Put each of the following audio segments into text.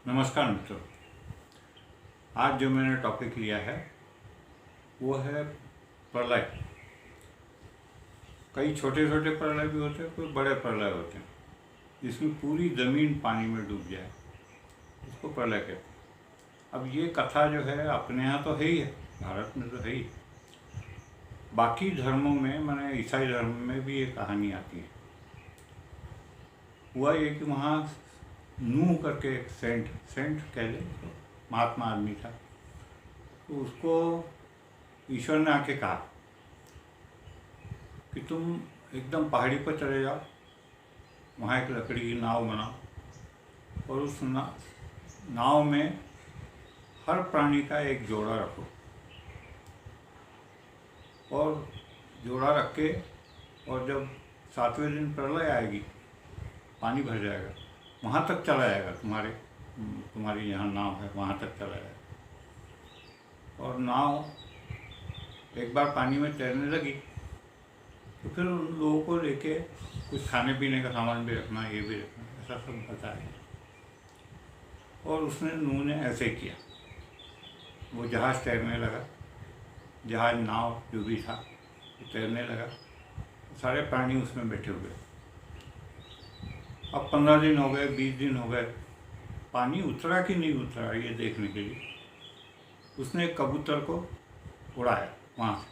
नमस्कार मित्रों। आज जो मैंने टॉपिक लिया है वो है प्रलय। कई छोटे छोटे प्रलय भी होते हैं, कोई बड़े प्रलय होते हैं जिसमें पूरी ज़मीन पानी में डूब जाए, उसको प्रलय कहते हैं। अब ये कथा जो है अपने यहाँ तो है ही है, भारत में तो है ही, बाकी धर्मों में माने ईसाई धर्म में भी ये कहानी आती है। हुआ ये कि वहाँ नूह करके एक सेंट कह ले तो महात्मा आदमी था, तो उसको ईश्वर ने आके कहा कि तुम एकदम पहाड़ी पर चले जाओ, वहाँ एक लकड़ी की नाव बनाओ और उस नाव में हर प्राणी का एक जोड़ा रखो और जोड़ा रख के, और जब 7वें दिन प्रलय आएगी, पानी भर जाएगा, वहाँ तक चला जाएगा, तुम्हारी यहाँ नाव है वहाँ तक चला जाएगा। और नाव एक बार पानी में तैरने लगी तो फिर उन लोगों को लेके कुछ खाने पीने का सामान भी रखना, ये भी रखना, ऐसा सब बताया। और उसने नूह ने ऐसे किया, वो जहाज़ तैरने लगा, जहाज़ नाव जो भी था वो तैरने लगा, सारे प्राणी उसमें बैठे हुए। अब 15 दिन हो गए, 20 दिन हो गए, पानी उतरा कि नहीं उतरा ये देखने के लिए उसने एक कबूतर को उड़ाया वहाँ से।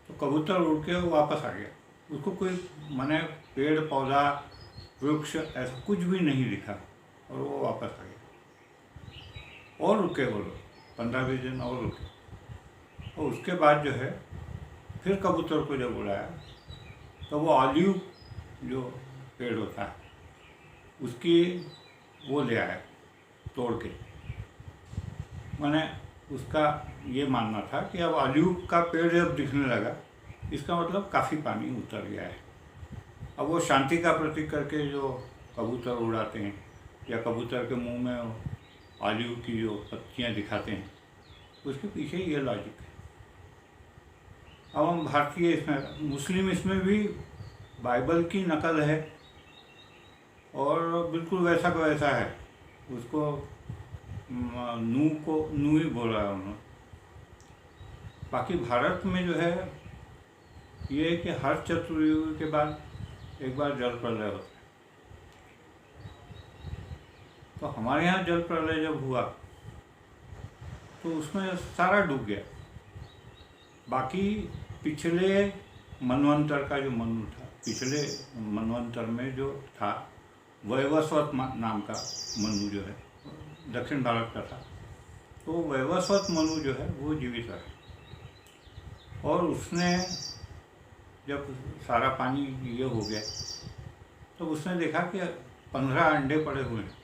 तो कबूतर उड़ के वापस आ गया, उसको कोई माने पेड़ पौधा वृक्ष ऐसा कुछ भी नहीं दिखा, और वो वापस आ गया। और रुके वो लोग 15-20 दिन और रुके, और उसके बाद जो है फिर कबूतर को जब उड़ाया तो वो ऑलिव जो पेड़ होता है उसकी वो ले आया तोड़ के। मैंने उसका ये मानना था कि अब ऑलिव का पेड़ जब दिखने लगा, इसका मतलब काफ़ी पानी उतर गया है। अब वो शांति का प्रतीक करके जो कबूतर उड़ाते हैं या कबूतर के मुंह में ऑलिव की जो पत्तियाँ दिखाते हैं, उसके पीछे ये लॉजिक है। अब हम भारतीय इसमें, मुस्लिम इसमें भी बाइबल की नकल है और बिल्कुल वैसा का वैसा है। उसको नूह ही बोला है उन्होंने। बाकी भारत में जो है ये है कि हर चतुर्युग के बाद एक बार जल प्रलय होता है। तो हमारे यहाँ जल प्रलय जब हुआ तो उसमें सारा डूब गया। बाकी पिछले मनवंतर का जो मनु था, पिछले मनवंतर में जो था वैवस्वत नाम का मनु जो है, दक्षिण भारत का था, तो वैवस्वत मनु जो है वो जीवित रहा। और उसने जब सारा पानी ये हो गया तो उसने देखा कि 15 अंडे पड़े हुए हैं।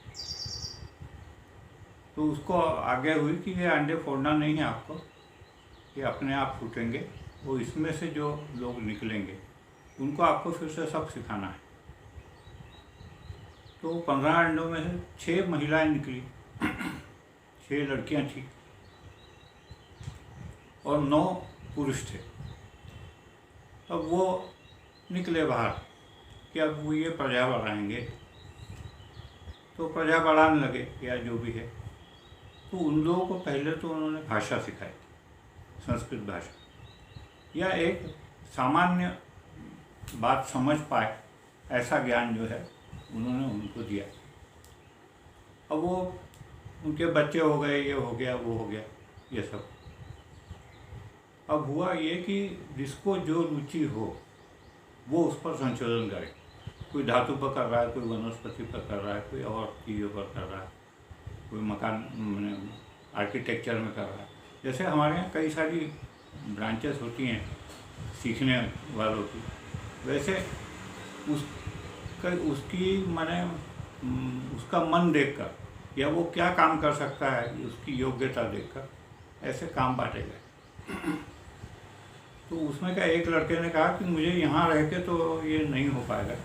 तो उसको आगे हुई कि ये अंडे फोड़ना नहीं है आपको, ये अपने आप फूटेंगे, वो इसमें से जो लोग निकलेंगे उनको आपको फिर से सब सिखाना है। तो 15 अंडों में से 6 महिलाएं निकली, 6 लड़कियां थी और 9 पुरुष थे। अब वो निकले बाहर कि अब वो ये प्रजा बढ़ाएंगे, तो प्रजा बढ़ाने लगे या जो भी है। तो उन लोगों को पहले तो उन्होंने भाषा सिखाई, संस्कृत भाषा, या एक सामान्य बात समझ पाए ऐसा ज्ञान जो है उन्होंने उनको दिया। अब वो उनके बच्चे हो गए, ये हो गया, वो हो गया, ये सब। अब हुआ ये कि जिसको जो रुचि हो वो उस पर संशोधन करे। कोई धातु पर कर रहा है, कोई वनस्पति पर कर रहा है, कोई और चीज़ों पर कर रहा है, कोई मकान आर्किटेक्चर में कर रहा है। जैसे हमारे यहाँ कई सारी ब्रांचेस होती हैं सीखने वालों की, वैसे उसकी माने उसका मन देखकर या वो क्या काम कर सकता है उसकी योग्यता देखकर ऐसे काम बांटे गए। तो उसमें क्या एक लड़के ने कहा कि मुझे यहाँ रह के तो ये नहीं हो पाएगा,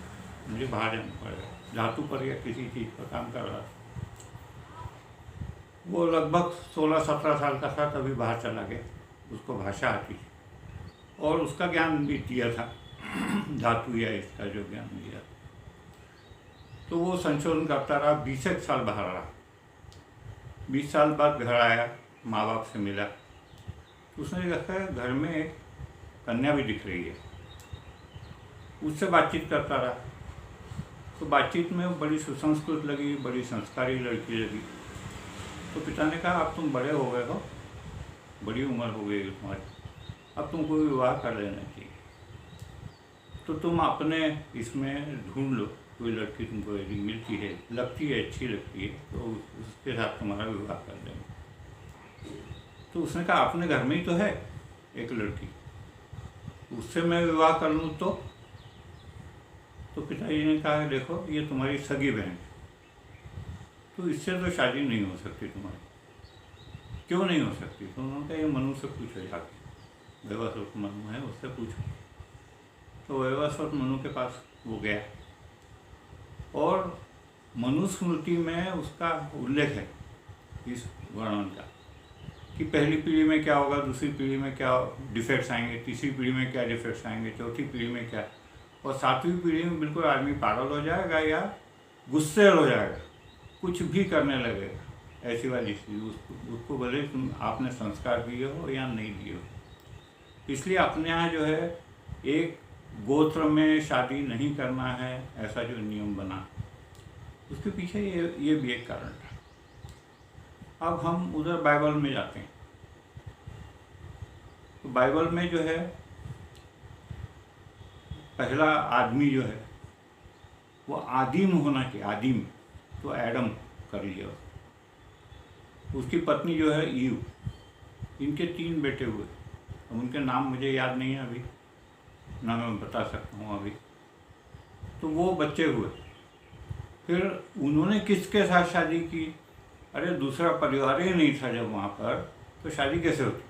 मुझे बाहर जाना पड़ेगा। धातु पर या किसी चीज़ पर काम कर रहा था, वो लगभग 16-17 साल का था, तभी बाहर चला गया। उसको भाषा आती थी और उसका ज्ञान भी दिया था, धातु या इसका जो ज्ञान दिया। तो वो संशोधन करता रहा, 20 एक साल बाहर रहा। 20 साल बाद घर आया, माँ बाप से मिला, तो उसने देखा है घर में एक कन्या भी दिख रही है। उससे बातचीत करता रहा, तो बातचीत में बड़ी सुसंस्कृत लगी, बड़ी संस्कारी लड़की लगी। तो पिता ने कहा अब तुम बड़े हो गए हो, बड़ी उम्र हो गई तुम्हारी, अब तुमको विवाह कर लेना चाहिए, तो तुम अपने इसमें ढूंढ लो कोई लड़की तुमको यदि मिलती है, लगती है, अच्छी लगती है, तो उसके साथ तुम्हारा विवाह कर देंगे। तो उसने कहा अपने घर में ही तो है एक लड़की, उससे मैं विवाह कर लूँ तो पिताजी ने कहा देखो ये तुम्हारी सगी बहन है, तो इससे तो शादी नहीं हो सकती तुम्हारी। क्यों नहीं हो सकती? तो उन्होंने कहा ये मनु से पूछो जाके, वैवस्वत मनु है उससे पूछो। तो वैवस्वत मनु के पास वो गया, और मनुस्मृति में उसका उल्लेख है इस वर्णन का कि पहली पीढ़ी में क्या होगा, दूसरी पीढ़ी में क्या डिफेक्ट्स आएंगे, तीसरी पीढ़ी में क्या डिफेक्ट्स आएंगे, चौथी पीढ़ी में क्या, और सातवीं पीढ़ी में बिल्कुल आदमी पागल हो जाएगा या गुस्से हो जाएगा, कुछ भी करने लगेगा, ऐसी वाली चीज़। उसको भले तुम आपने संस्कार दिए हो या नहीं दिए हो। इसलिए अपने यहाँ जो है एक गोत्र में शादी नहीं करना है, ऐसा जो नियम बना, उसके पीछे ये भी एक कारण था। अब हम उधर बाइबल में जाते हैं, तो बाइबल में जो है पहला आदमी जो है वो आदिम होना चाहिए, आदिम, तो एडम कर लिया। उसकी पत्नी जो है ईव, इनके 3 बेटे हुए। अब उनके नाम मुझे याद नहीं है अभी, ना मैं बता सकता हूँ अभी। तो वो बच्चे हुए, फिर उन्होंने किसके साथ शादी की? अरे दूसरा परिवार ही नहीं था जब वहाँ पर, तो शादी कैसे होती?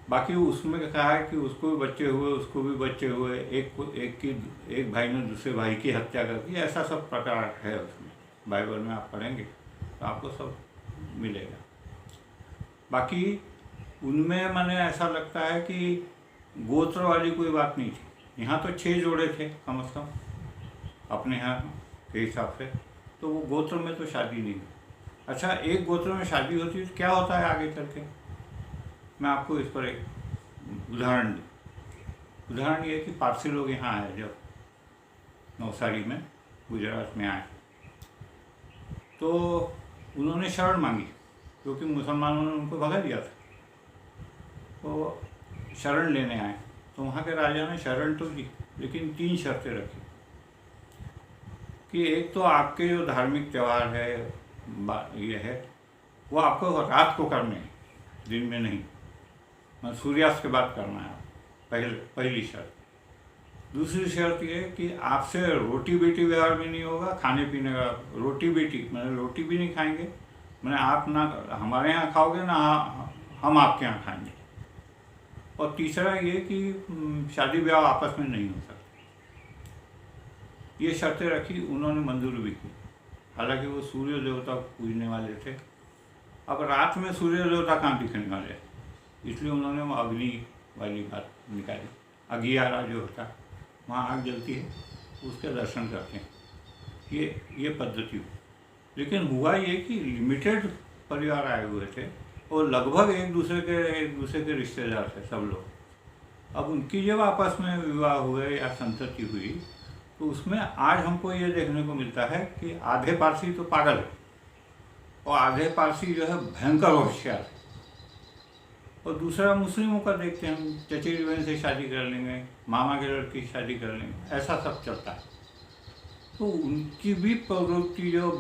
बाकी उसमें कहा है कि उसको भी बच्चे हुए, उसको भी बच्चे हुए, एक भाई ने दूसरे भाई की हत्या कर दी, ऐसा सब प्रकार है उसमें। बाइबल में आप पढ़ेंगे तो आपको सब मिलेगा। बाकी उनमें मैंने ऐसा लगता है कि गोत्र वाली कोई बात नहीं थी। यहाँ तो 6 जोड़े थे कम से कम अपने यहाँ के हिसाब से, तो वो गोत्र में तो शादी नहीं हुई। अच्छा, एक गोत्र में शादी होती है तो क्या होता है आगे चल के? मैं आपको इस पर एक उदाहरण दूँ। उदाहरण ये कि पारसी लोग यहाँ आए, जब नवसारी में गुजरात में आए, तो उन्होंने शरण मांगी, क्योंकि मुसलमानों ने उनको भगा दिया था। तो शरण लेने आए, तो वहाँ के राजा ने शरण तो दी, लेकिन 3 शर्तें रखी कि एक तो आपके जो धार्मिक त्यौहार है, ये है, वो आपको रात को करने हैं, दिन में नहीं, सूर्यास्त के बाद करना है, पहली शर्त। दूसरी शर्त ये कि आपसे रोटी बेटी व्यवहार भी नहीं होगा, खाने पीने का रोटी बेटी, मैंने रोटी भी नहीं खाएंगे, मैंने आप ना हमारे यहाँ खाओगे ना हम आपके यहाँ खाएंगे। और तीसरा ये कि शादी ब्याह आपस में नहीं हो सकता। ये शर्तें रखी, उन्होंने मंजूर भी की। हालांकि वो सूर्य देवता पूजने वाले थे। अब रात में सूर्य देवता कहाँ दिखने वाले, इसलिए उन्होंने वो अग्नि वाली बात निकाली। अगियारा जो होता है, वहाँ आग जलती है, उसके दर्शन करते हैं, ये पद्धति हुई। लेकिन हुआ ये कि लिमिटेड परिवार आए हुए थे और लगभग एक दूसरे के रिश्तेदार थे सब लोग। अब उनकी जब आपस में विवाह हुए या संतति हुई, तो उसमें आज हमको ये देखने को मिलता है कि आधे पारसी तो पागल है और आधे पारसी जो है भयंकर होशियार है। और दूसरा मुस्लिमों का देखते हैं हम, चचेरी बहन से शादी कर लेंगे, मामा के लड़की से शादी कर लेंगे, ऐसा सब चलता है। तो उनकी भी प्रवृत्ति जो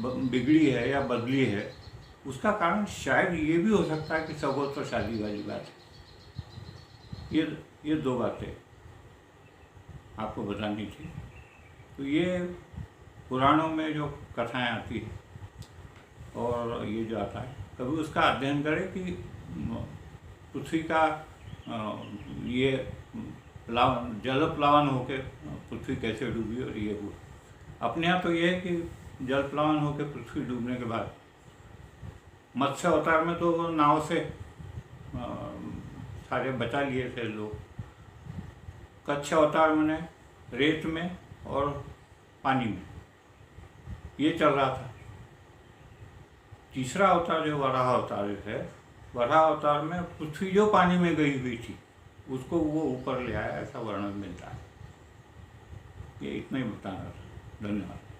बिगड़ी है या बदली है, उसका कारण शायद ये भी हो सकता है कि सगोत्र शादी वाली बात है। ये 2 बातें आपको बतानी थी। तो ये पुराणों में जो कथाएं आती है और ये जो आता है, कभी उसका अध्ययन करें कि पृथ्वी का ये जल प्लावन होकर पृथ्वी कैसे डूबी और ये हुआ। अपने यहाँ तो ये है कि जल प्लावन होकर पृथ्वी डूबने के बाद मत्स्य अवतार में तो नाव से सारे बचा लिए थे लोग। कच्छ अवतार मैंने रेत में और पानी में, ये चल रहा था। तीसरा अवतार जो वराह अवतार है, वराह अवतार में पृथ्वी जो पानी में गई हुई थी उसको वो ऊपर ले आया, ऐसा वर्णन मिलता है। ये इतना ही बताना था। धन्यवाद।